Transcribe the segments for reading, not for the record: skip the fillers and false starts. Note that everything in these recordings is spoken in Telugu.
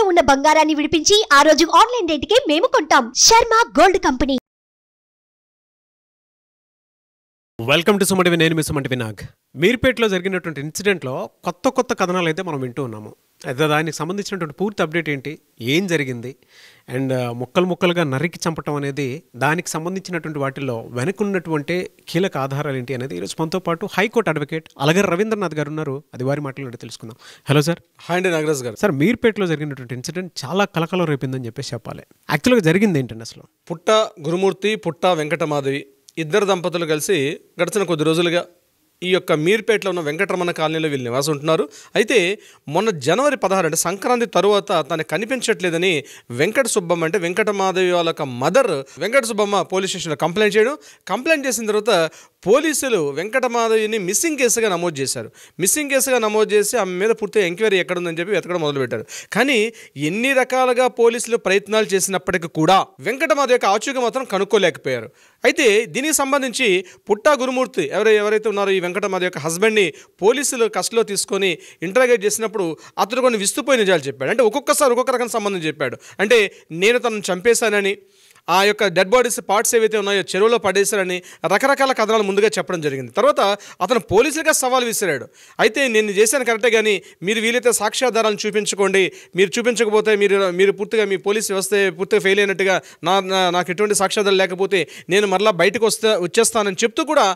తాకట్టులో ఉన్న బంగారాన్ని విడిపించి ఆ రోజు ఆన్లైన్ రేటుకే మేము కొంటాం. Sharma gold company. Welcome to Suman TV. నేను మీ సుమన్ టీవీ నాగ్. మీర్పేటలో జరిగినటువంటి ఇన్సిడెంట్లో కొత్త కథనాలు అయితే మనం వింటూ ఉన్నాము. అయితే దానికి సంబంధించినటువంటి పూర్తి అప్డేట్ ఏంటి, ఏం జరిగింది, అండ్ ముక్కలుగా నరికి చంపటం అనేది, దానికి సంబంధించినటువంటి వాటిల్లో వెనుకున్నటువంటి కీలక ఆధారాలు ఏంటి అనేది ఈరోజు మనతో పాటు హైకోర్టు అడ్వకేట్ అలగర్ రవీంద్రనాథ్ గారు ఉన్నారు. అది వారి మాటలు తెలుసుకుందాం. Hello sir. హాయ్ అండి నాగరాజ్ గారు. సార్, మీర్పేటలో జరిగినటువంటి ఇన్సిడెంట్ చాలా కలకలం రేపిందని చెప్పేసి చెప్పాలి. యాక్చువల్గా జరిగింది ఏంటండి అసలు? పుట్ట గురుమూర్తి, పుట్ట వెంకటమాధవి ఇద్దరు దంపతులు కలిసి గడిచిన కొద్ది రోజులుగా ఈ యొక్క మీర్పేటలో ఉన్న వెంకటరమణ కాలనీలో వీళ్ళు నివాసం ఉంటున్నారు. అయితే మొన్న జనవరి 16 అంటే సంక్రాంతి తరువాత తనకు కనిపించట్లేదని వెంకట సుబ్బమ్మ అంటే వెంకటమాధవి వాళ్ళ మదర్ వెంకట సుబ్బమ్మ పోలీస్ స్టేషన్లో కంప్లైంట్ చేసిన తర్వాత పోలీసులు వెంకటమాధవిని మిస్సింగ్ కేసుగా నమోదు చేశారు. మిస్సింగ్ కేసుగా నమోదు చేసి ఆమె మీద పూర్తిగా ఎంక్వైరీ ఎక్కడుందని చెప్పి వెతకడం మొదలుపెట్టారు. కానీ ఎన్ని రకాలుగా పోలీసులు ప్రయత్నాలు చేసినప్పటికీ కూడా వెంకటమాధవి యొక్క ఆచూకీ మాత్రం కనుక్కోలేకపోయారు. అయితే దీనికి సంబంధించి పుట్టా గురుమూర్తి ఎవరైతే ఉన్నారో ఈ వెంకటమాధవి యొక్క హస్బెండ్ని పోలీసులు కస్టడీలో తీసుకొని ఇంటరాగేట్ చేసినప్పుడు అతడు కొన్ని విస్తుపోయిన నిజాలు చెప్పాడు. అంటే ఒక్కొక్కసారి ఒక్కొక్క రకం సంబంధం చెప్పాడు. అంటే నేను తనను చంపేశానని, ఆ యొక్క డెడ్ బాడీస్ పార్ట్స్ ఏవైతే ఉన్నాయో చెరువులో పడేశారని రకరకాల కథనాలు ముందుగా చెప్పడం జరిగింది. తర్వాత అతను పోలీసులుగా సవాల్ విసిరాడు. అయితే నేను చేశాను కరెక్టే, కానీ మీరు వీలైతే సాక్ష్యాధారాలను చూపించుకోండి, మీరు చూపించకపోతే మీరు పూర్తిగా మీ పోలీస్ వ్యవస్థ పూర్తిగా ఫెయిల్ అయినట్టుగా, నాకు ఎటువంటి సాక్ష్యాధారాలు లేకపోతే నేను మరలా బయటకు వచ్చేస్తానని చెప్తూ కూడా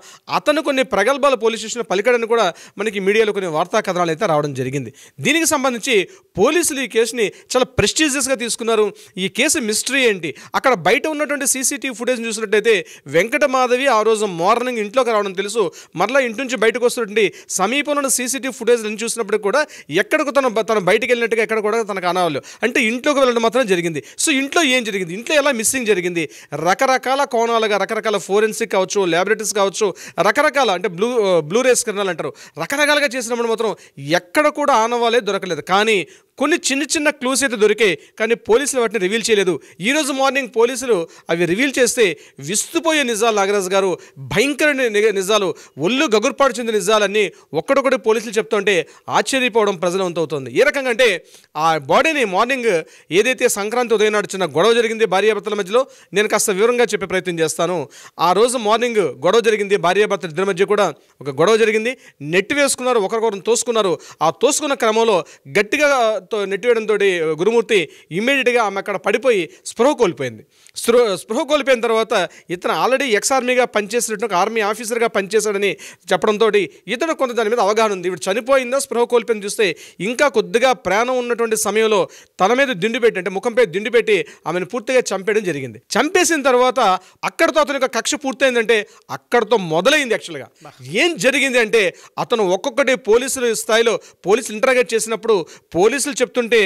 అతను కొన్ని ప్రగల్భాలు పోలీస్ స్టేషన్లో పలికాడని కూడా మనకి మీడియాలో కొన్ని వార్తా కథనాలు అయితే రావడం జరిగింది. దీనికి సంబంధించి పోలీసులు ఈ కేసుని చాలా ప్రెస్టీజియస్గా తీసుకున్నారు. ఈ కేసు మిస్టరీ ఏంటి, అక్కడ బయట ఉన్నటువంటి సీసీటీవీ ఫుటేజ్ చూసినట్టయితే వెంకటమాధవి ఆ రోజు మార్నింగ్ ఇంట్లోకి రావడం తెలుసు. మరలా ఇంటి నుంచి బయటకు వస్తున్నటువంటి సమీపంలో ఉన్న సీసీటీవీ ఫుటేజ్ చూసినప్పుడు కూడా ఎక్కడికి తను బయటకు వెళ్ళినట్టుగా ఎక్కడ కూడా తనకు అనవాలి. అంటే ఇంట్లోకి వెళ్ళడం మాత్రం జరిగింది. సో ఇంట్లో ఏం జరిగింది, ఇంట్లో ఎలా మిస్సింగ్ జరిగింది, రకరకాల కోణాలుగా రకరకాల ఫోరెన్సిక్ కావచ్చు, ల్యాబొరేటరీస్ కావచ్చు, రకరకాల అంటే బ్లూ రేస్ కిరణాలు అంటారు, రకరకాలుగా చేసినప్పుడు మాత్రం ఎక్కడ కూడా ఆనవాలే దొరకలేదు. కానీ కొన్ని చిన్న క్లూస్ అయితే దొరికాయి, కానీ పోలీసులు వాటిని రివీల్ చేయలేదు. ఈరోజు మార్నింగ్ పోలీసులు అవి రివీల్ చేస్తే విస్తుపోయే నిజాలు, నాగరాజు గారు, భయంకర నిజాలు, ఒళ్ళు గగుర్పాటు చెందిన నిజాలన్నీ ఒక్కడొక్కటి పోలీసులు చెప్తుంటే ఆశ్చర్యపోవడం ప్రజలు అవుతుంది. ఏ రకంగా అంటే ఆ బాడీని మార్నింగ్ ఏదైతే సంక్రాంతి ఉదయం నాడు చిన్న గొడవ జరిగింది భార్యాభర్తల మధ్యలో, నేను కాస్త వివరంగా చెప్పే ప్రయత్నం చేస్తాను. ఆ రోజు మార్నింగ్ గొడవ జరిగింది, భార్యాభర్తల ఇద్దరి మధ్య కూడా ఒక గొడవ జరిగింది. నెట్టి వేసుకున్నారు, ఒకరికొకరు తోసుకున్నారు. ఆ తోసుకున్న క్రమంలో గట్టిగా నెట్టివేయడంతో గురుమూర్తి ఇమ్మీడియట్గా ఆమె అక్కడ పడిపోయి స్పృహ కోల్పోయిన తర్వాత ఇతను ఆల్రెడీ ఎక్స్-ఆర్మీగా పనిచేసినట్టు ఒక ఆర్మీ ఆఫీసర్గా పనిచేశాడని చెప్పడంతో ఇతను కొంత దాని మీద అవగాహన ఉంది. ఇప్పుడు చనిపోయిందా స్పృహ కోల్పోయింది చూస్తే ఇంకా కొద్దిగా ప్రాణం ఉన్నటువంటి సమయంలో తన మీద దిండు పెట్టి, అంటే ముఖంపై దిండు పెట్టి ఆమెను పూర్తిగా చంపేయడం జరిగింది. చంపేసిన తర్వాత అక్కడితో అతని యొక్క కక్ష పూర్తయిందంటే అక్కడితో మొదలైంది. యాక్చువల్గా ఏం జరిగింది అంటే అతను ఒక్కొక్కటి పోలీసుల స్థాయిలో పోలీసులు ఇంటరాగేట్ చేసినప్పుడు పోలీసులు చెప్తుంటే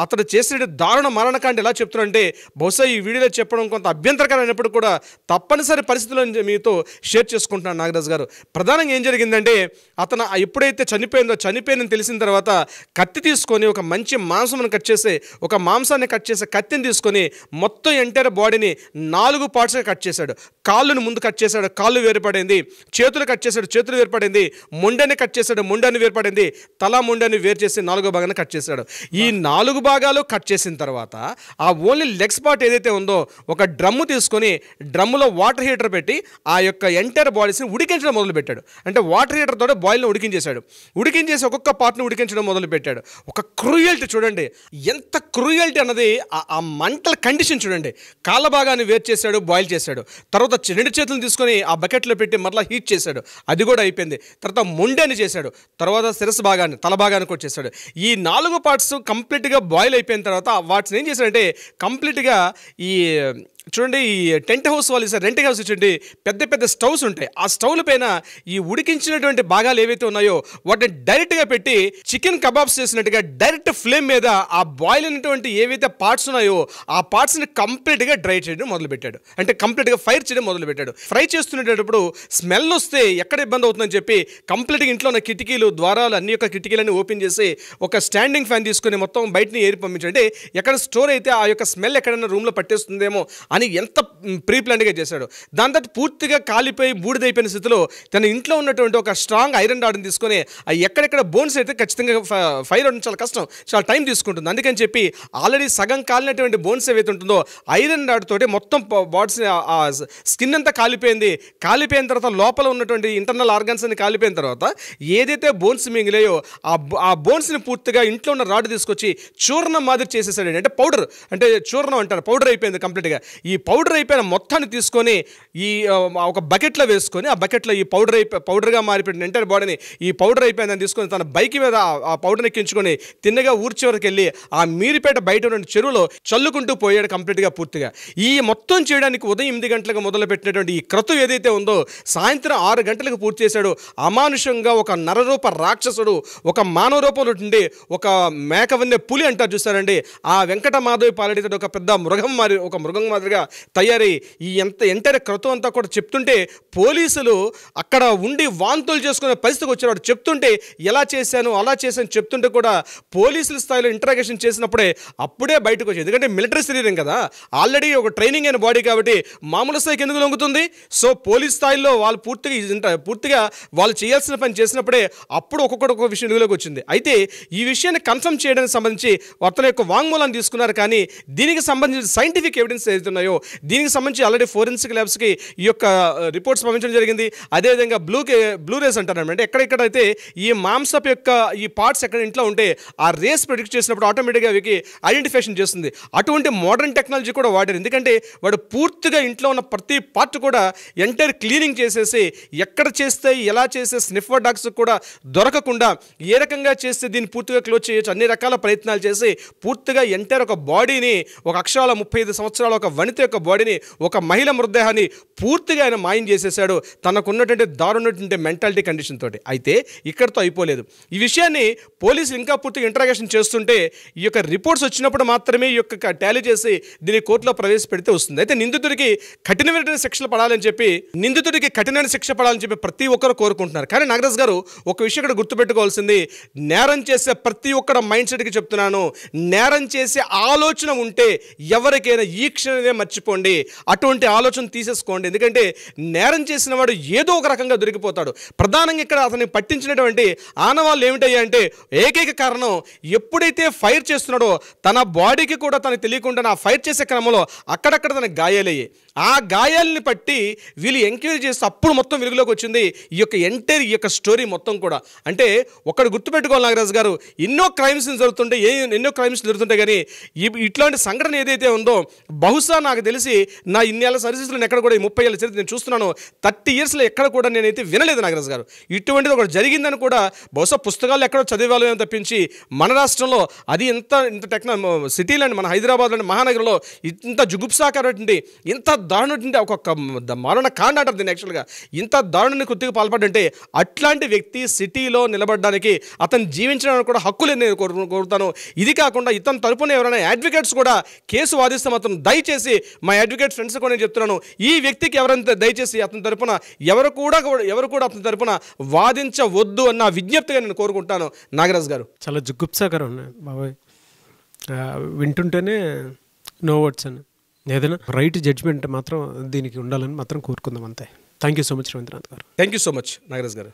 అతడు చేసిన దారుణ మరణకాండ ఎలా చెప్తున్నారంటే, బహుశా ఈ వీడియోలో చెప్పడం కొంత అభ్యంతరకరమైనప్పుడు కూడా తప్పనిసరి పరిస్థితులను మీతో షేర్ చేసుకుంటున్నాను నాగరాజు గారు. ప్రధానంగా ఏం జరిగిందంటే అతను ఎప్పుడైతే చనిపోయిందని తెలిసిన తర్వాత కత్తి తీసుకొని ఒక మంచి మాంసాన్ని కట్ చేసే కత్తిని తీసుకొని మొత్తం ఎంటైర్ బాడీని 4 పార్ట్స్గా కట్ చేశాడు. కాళ్ళను ముందు కట్ చేశాడు, కాళ్ళు వేరుపడింది. చేతులు కట్ చేశాడు, చేతులు వేరుపడింది. మొండాన్ని కట్ చేశాడు, మొండాన్ని వేరుపడింది. తల మొండాన్ని వేరు చేసి 4వ భాగాన్ని కట్ చేశాడు. ఈ 4 భాగాలు కట్ చేసిన తర్వాత ఆ ఓన్లీ లెగ్స్ పార్ట్ ఏదైతే ఉందో ఒక డ్రమ్ము తీసుకొని డ్రమ్ములో వాటర్ హీటర్ పెట్టి ఆ యొక్క ఎంటైర్ బాడీస్ని ఉడికించడం మొదలుపెట్టాడు. అంటే వాటర్ హీటర్ తోటి బాయిల్ని ఉడికించేసి ఒక్కొక్క పార్ట్ని ఉడికించడం మొదలుపెట్టాడు. ఒక క్రూయల్టీ చూడండి, ఎంత క్రూయల్టీ అన్నది ఆ మంటల కండిషన్ చూడండి. కాళ్ళ భాగాన్ని వేరు చేశాడు, బాయిల్ చేశాడు. తర్వాత 2 చేతులను తీసుకొని ఆ బకెట్లో పెట్టి మరలా హీట్ చేశాడు, అది కూడా అయిపోయింది. తర్వాత మొండాన్ని చేశాడు, తర్వాత శిరస్సు భాగాన్ని, తల భాగాన్ని కూడా చేశాడు. ఈ 4 పార్ట్స్ కంప్లీట్గా బాయిల్ అయిపోయిన తర్వాత వాటిని ఏం చేశాడంటే కంప్లీట్గా ఈ చూడండి, ఈ టెంట్ హౌస్ వాళ్ళు ఇస్తారు, రెంట్ హౌస్ ఇచ్చండి, పెద్ద స్టవ్స్ ఉంటాయి. ఆ స్టవ్ల పైన ఈ ఉడికించినటువంటి భాగాలు ఏవైతే ఉన్నాయో వాటిని డైరెక్ట్గా పెట్టి చికెన్ కబాబ్స్ చేసినట్టుగా డైరెక్ట్ ఫ్లేమ్ మీద ఆ బాయిల్ అయినటువంటి ఏవైతే పార్ట్స్ ఉన్నాయో ఆ పార్ట్స్ని కంప్లీట్గా డ్రై చేయడం మొదలుపెట్టాడు. అంటే కంప్లీట్గా ఫైర్ చేయడం మొదలుపెట్టాడు. ఫ్రై చేస్తున్నప్పుడు స్మెల్ వస్తే ఎక్కడ ఇబ్బంది అవుతుందని చెప్పి కంప్లీట్గా ఇంట్లో ఉన్న కిటికీలు, ద్వారాలు అన్ని యొక్క కిటికీలన్నీ ఓపెన్ చేసి ఒక స్టాండింగ్ ఫ్యాన్ తీసుకొని మొత్తం బయటని ఏరి పంపించాడు. అంటే ఎక్కడ స్టోర్ అయితే ఆ యొక్క స్మెల్ ఎక్కడైనా రూమ్లో పట్టేస్తుందేమో అని ఎంత ప్రీ ప్లాన్గా చేశాడు. దాని తర్వాత పూర్తిగా కాలిపోయి బూడిదైపోయిన స్థితిలో తన ఇంట్లో ఉన్నటువంటి ఒక స్ట్రాంగ్ ఐరన్ రాడ్ని తీసుకొని ఎక్కడెక్కడ బోన్స్ అయితే ఖచ్చితంగా ఫైర్ అవడం చాలా కష్టం, చాలా టైం తీసుకుంటుంది. అందుకని చెప్పి ఆల్రెడీ సగం కాలినటువంటి బోన్స్ ఏవైతే ఉంటుందో ఐరన్ రాడ్ తోటి మొత్తం బాడీస్ ఆ స్కిన్ అంతా కాలిపోయింది. కాలిపోయిన తర్వాత లోపల ఉన్నటువంటి ఇంటర్నల్ ఆర్గన్స్ అని కాలిపోయిన తర్వాత ఏదైతే బోన్స్ మిగిలాయో ఆ బోన్స్ని పూర్తిగా ఇంట్లో ఉన్న రాడ్ తీసుకొచ్చి చూర్ణం మాదిరి చేసేసాడు. అంటే పౌడర్, అంటే చూర్ణం అంటారు, పౌడర్ అయిపోయింది కంప్లీట్గా. ఈ పౌడర్ అయిపోయిన మొత్తాన్ని తీసుకొని ఈ ఒక బకెట్లో వేసుకొని ఆ బకెట్లో ఈ పౌడర్గా మారిపోయిన ఎంటైర్ బాడీని ఈ పౌడర్ అయిపోయిందని తీసుకొని తన బైక్ మీద ఆ పౌడర్ని ఎక్కించుకొని తిన్నగా ఊరి చివరికి వెళ్ళి ఆ మీరిపేట బయట ఉన్న చెరువులో చల్లుకుంటూ పోయాడు కంప్లీట్గా పూర్తిగా. ఈ మొత్తం చేయడానికి ఉదయం 8 గంటలకు మొదలుపెట్టినటువంటి ఈ క్రతు ఏదైతే ఉందో సాయంత్రం 6 గంటలకు పూర్తి చేశాడు. అమానుషంగా ఒక నరరూప రాక్షసుడు ఒక మానవ రూపంలో ఉండి ఒక మేకవన్నే పులి అంటారు చూస్తారండి, ఆ వెంకటమాధవి పాలడితో ఒక పెద్ద మృగం మాదిరిగా తయారై ఈ ఎంటైర్ క్రతు అంతా కూడా చెప్తుంటే పోలీసులు అక్కడ ఉండి వాంతులు చేసుకునే పరిస్థితికి వచ్చారు. వాడు చెప్తుంటే ఎలా చేశాను అలా చేశాను చెప్తుంటే కూడా పోలీసుల స్థాయిలో ఇంటరాగేషన్ చేసినప్పుడే అప్పుడే బయటకు వచ్చేది. ఎందుకంటే మిలిటరీ శరీరం కదా, ఆల్రెడీ ఒక ట్రైనింగ్ అయిన బాడీ కాబట్టి మామూలు స్థాయికి ఎందుకు లొంగుతుంది. సో పోలీస్ స్థాయిలో వాళ్ళు పూర్తిగా వాళ్ళు చేయాల్సిన పని చేసినప్పుడే అప్పుడు ఒక్కొక్క విషయం వెలుగులోకి వచ్చింది. అయితే ఈ విషయాన్ని కన్ఫర్మ్ చేయడానికి సంబంధించి అతని యొక్క వాంగ్మూలాన్ని తీసుకున్నారు. కానీ దీనికి సంబంధించిన సైంటిఫిక్ ఎవిడెన్స్ ఏదైతున్నాయో దీనికి సంబంధించి ఆల్రెడీ ఫోరెన్సిక్ ల్యాబ్స్కి ఈ యొక్క రిపోర్ట్స్ పంపించడం జరిగింది. అదేవిధంగా బ్లూ రేస్ అంటారు, అంటే ఎక్కడెక్కడైతే ఈ మాంసపు యొక్క ఈ పార్ట్స్ ఎక్కడ ఇంట్లో ఉంటే ఆ రేస్ ప్రొడిక్ట్ చేసినప్పుడు ఆటోమేటిక్గా అవికి ఐడెంటిఫికేషన్ చేస్తుంది. అటువంటి మోడర్న్ టెక్నాలజీ కూడా వాడారు. ఎందుకంటే వాడు పూర్తిగా ఇంట్లో ఉన్న ప్రతి పార్ట్ కూడా ఎంటైర్ క్లీనింగ్ చేసేసి ఎక్కడ చేస్తే ఎలా చేసే స్నిఫర్ డాగ్స్ కూడా దొరకకుండా ఏ రకంగా చేస్తే దీన్ని పూర్తిగా క్లోజ్ చేయొచ్చు అన్ని రకాల ప్రయత్నాలు చేసి పూర్తిగా ఎంటైర్ ఒక బాడీని ఒక అక్షరాల 35 సంవత్సరాల ఒక వనిత యొక్క బాడీని ఒక మహిళ మృతదేహాన్ని పూర్తిగా ఆయన మాయం చేసేసాడు తనకున్నటువంటి దారుణటువంటి మెంటాలిటీ కండిషన్ తోటి. అయితే ఇక్కడితో అయిపోలేదు. ఈ విషయాన్ని పోలీసులు ఇంకా పూర్తిగా ఇంటరాగేషన్ చేస్తుంటే ఈ యొక్క రిపోర్ట్స్ వచ్చినప్పుడు మాత్రమే ఈ యొక్క టాలీ చేసి దీన్ని కోర్టులో ప్రవేశపెడితే వస్తుంది. అయితే నిందితుడికి కఠినమైన శిక్షలు పడాలని చెప్పి ప్రతి ఒక్కరు కోరుకుంటున్నారు. కానీ నాగరాజ్ గారు ఒక విషయం ఇక్కడ గుర్తుపెట్టుకోవాల్సింది, నేరం చేసే ప్రతి ఒక్కరు మైండ్ సెట్కి చెప్తున్నాను, నేరం చేసే ఆలోచన ఉంటే ఎవరికైనా ఈ క్షణమే మర్చిపోండి, అటువంటి ఆలోచన తీసేసుకోండి. ఎందుకంటే నేరం చేసిన వాడు ఏదో ఒక రకంగా దొరికిపోతాడు. ప్రధానంగా ఇక్కడ అతన్ని పట్టించినటువంటి ఆనవాళ్ళు ఏమిటయ్యా అంటే ఏకైక కారణం, ఎప్పుడైతే ఫైర్ చేస్తున్నాడో తన బాడీకి కూడా తనకు తెలియకుండా ఆ ఫైర్ చేసే క్రమంలో అక్కడక్కడ తనకు గాయాలయ్యాయి. ఆ గాయాలని పట్టి వీళ్ళు ఎంక్వైరీ చేస్తే అప్పుడు మొత్తం వెలుగులోకి వచ్చింది ఈ యొక్క స్టోరీ మొత్తం కూడా. అంటే ఒకటి గుర్తుపెట్టుకోవాలి నాగరాజు గారు, ఎన్నో క్రైమ్స్ జరుగుతుంటాయి కానీ ఇట్లాంటి సంఘటన ఏదైతే ఉందో బహుశా నాకు తెలిసి నా ఇన్నేళ్ళ సర్వీసులో ఎక్కడ కూడా 30 ఏళ్ళ చరిత్ర నేను చూస్తున్నాను, 30 ఇయర్స్లో ఎక్కడ కూడా నేనైతే వినలేదు నాగరాజు గారు. ఇటువంటిది ఒకటి జరిగిందని కూడా బహుశా పుస్తకాలు ఎక్కడో చదివాలో తప్పించి మన రాష్ట్రంలో అది ఇంత సిటీలో మన హైదరాబాద్లోని మహానగరంలో ఇంత జుగుప్సాకరటువంటి ఇంత దారుణటువంటి ఒక మరణ కాండ అంటారు దీన్ని. యాక్చువల్గా ఇంత దారుణాన్ని కృతికి పాల్పడంటే అట్లాంటి వ్యక్తి సిటీలో నిలబడడానికి అతను జీవించడానికి కూడా హక్కు లేని నేను కోరుతాను. ఇది కాకుండా ఇతని తరపున ఎవరైనా అడ్వకేట్స్ కూడా కేసు వాదిస్తాం, అతను దయచేసి మా అడ్వకేట్ ఫ్రెండ్స్ కూడా నేను చెప్తున్నాను, ఈ వ్యక్తికి ఎవరైనా దయచేసి అతని తరపున ఎవరు కూడా అతని తరపున వాదించవద్దు అన్న విజ్ఞప్తిగా నేను కోరుకుంటాను. నాగరాజ్ గారు చాలా జుగుప్సాకరం ఉన్నాయి బాబాయ్, వింటుంటేనే నో వర్డ్స్ అని. ఏదైనా రైట్ జడ్జ్మెంట్ మాత్రం దీనికి ఉండాలని మాత్రం కోరుకుందాం అంతే. Thank you so much Ravindranath garu. Thank you so much Nagaraj గారు.